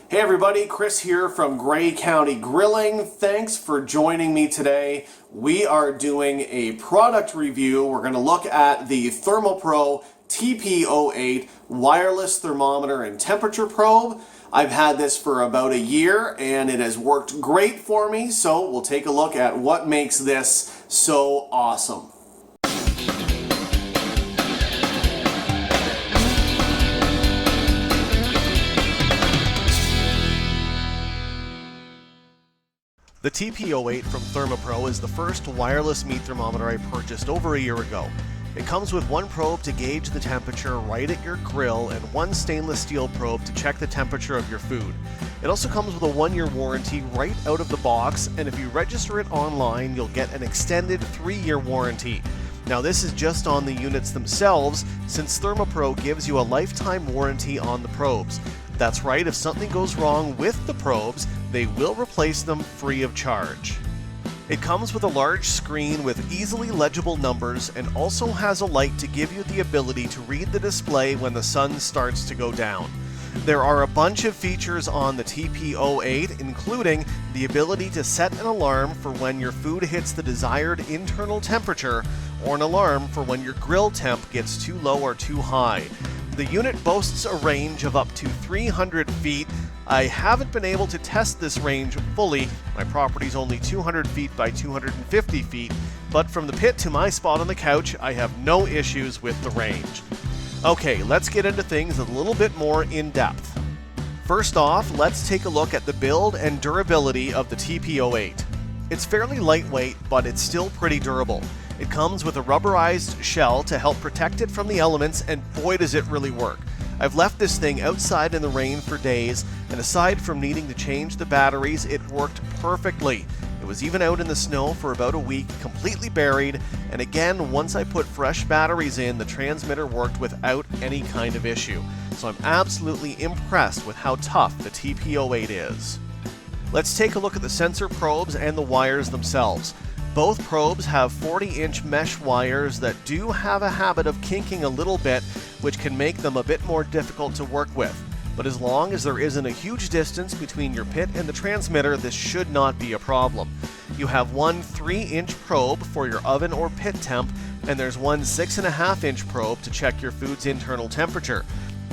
Hey everybody, Chris here from Grey County Grilling. Thanks for joining me today. We are doing a product review. We're going to look at the Thermopro TP08 wireless thermometer and temperature probe. I've had this for about a year and it has worked great for me, so we'll take a look at what makes this so awesome. The TP08 from Thermopro is the first wireless meat thermometer I purchased over a year ago. It comes with one probe to gauge the temperature right at your grill and one stainless steel probe to check the temperature of your food. It also comes with a 1-year warranty right out of the box, and if you register it online, you'll get an extended 3-year warranty. Now this is just on the units themselves, since Thermopro gives you a lifetime warranty on the probes. That's right, if something goes wrong with the probes, they will replace them free of charge. It comes with a large screen with easily legible numbers and also has a light to give you the ability to read the display when the sun starts to go down. There are a bunch of features on the TP08, including the ability to set an alarm for when your food hits the desired internal temperature, or an alarm for when your grill temp gets too low or too high. The unit boasts a range of up to 300 feet. I haven't been able to test this range fully. My property's only 200 feet by 250 feet, but from the pit to my spot on the couch, I have no issues with the range. Okay, let's get into things a little bit more in depth. First off, let's take a look at the build and durability of the TP08. It's fairly lightweight, but it's still pretty durable. It comes with a rubberized shell to help protect it from the elements, and boy does it really work. I've left this thing outside in the rain for days, and aside from needing to change the batteries, it worked perfectly. It was even out in the snow for about a week, completely buried, and again, once I put fresh batteries in, the transmitter worked without any kind of issue. So I'm absolutely impressed with how tough the TP08 is. Let's take a look at the sensor probes and the wires themselves. Both probes have 40-inch mesh wires that do have a habit of kinking a little bit, which can make them a bit more difficult to work with. But as long as there isn't a huge distance between your pit and the transmitter, this should not be a problem. You have one 3-inch probe for your oven or pit temp, and there's one 6.5-inch probe to check your food's internal temperature.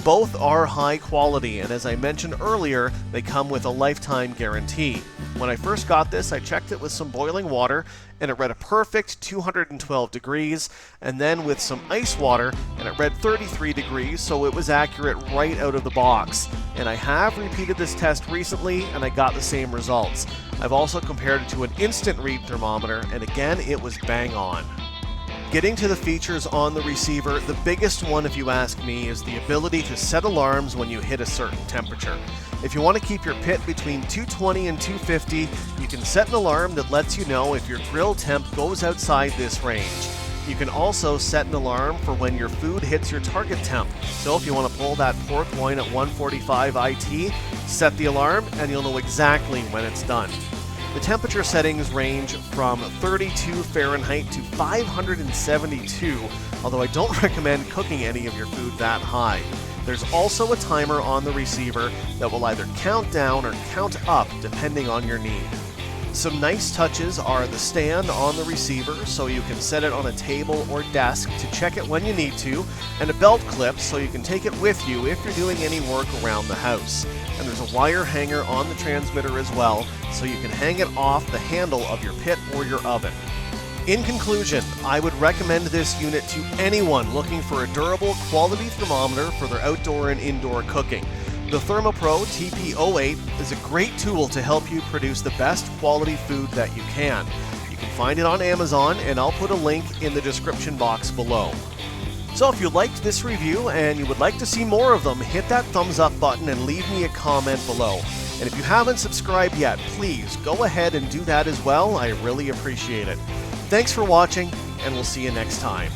Both are high quality, and as I mentioned earlier, they come with a lifetime guarantee. When I first got this, I checked it with some boiling water, and it read a perfect 212 degrees, and then with some ice water, and it read 33 degrees, so it was accurate right out of the box. And I have repeated this test recently, and I got the same results. I've also compared it to an instant read thermometer, and again, it was bang on. Getting to the features on the receiver, the biggest one, if you ask me, is the ability to set alarms when you hit a certain temperature. If you want to keep your pit between 220 and 250, you can set an alarm that lets you know if your grill temp goes outside this range. You can also set an alarm for when your food hits your target temp. So if you want to pull that pork loin at 145 IT, set the alarm and you'll know exactly when it's done. The temperature settings range from 32 Fahrenheit to 572, although I don't recommend cooking any of your food that high. There's also a timer on the receiver that will either count down or count up depending on your need. Some nice touches are the stand on the receiver so you can set it on a table or desk to check it when you need to, and a belt clip so you can take it with you if you're doing any work around the house. And there's a wire hanger on the transmitter as well, so you can hang it off the handle of your pit or your oven. In conclusion, I would recommend this unit to anyone looking for a durable, quality thermometer for their outdoor and indoor cooking. The Thermopro TP08 is a great tool to help you produce the best quality food that you can. You can find it on Amazon, and I'll put a link in the description box below. So if you liked this review and you would like to see more of them, hit that thumbs up button and leave me a comment below. And if you haven't subscribed yet, please go ahead and do that as well. I really appreciate it. Thanks for watching, and we'll see you next time.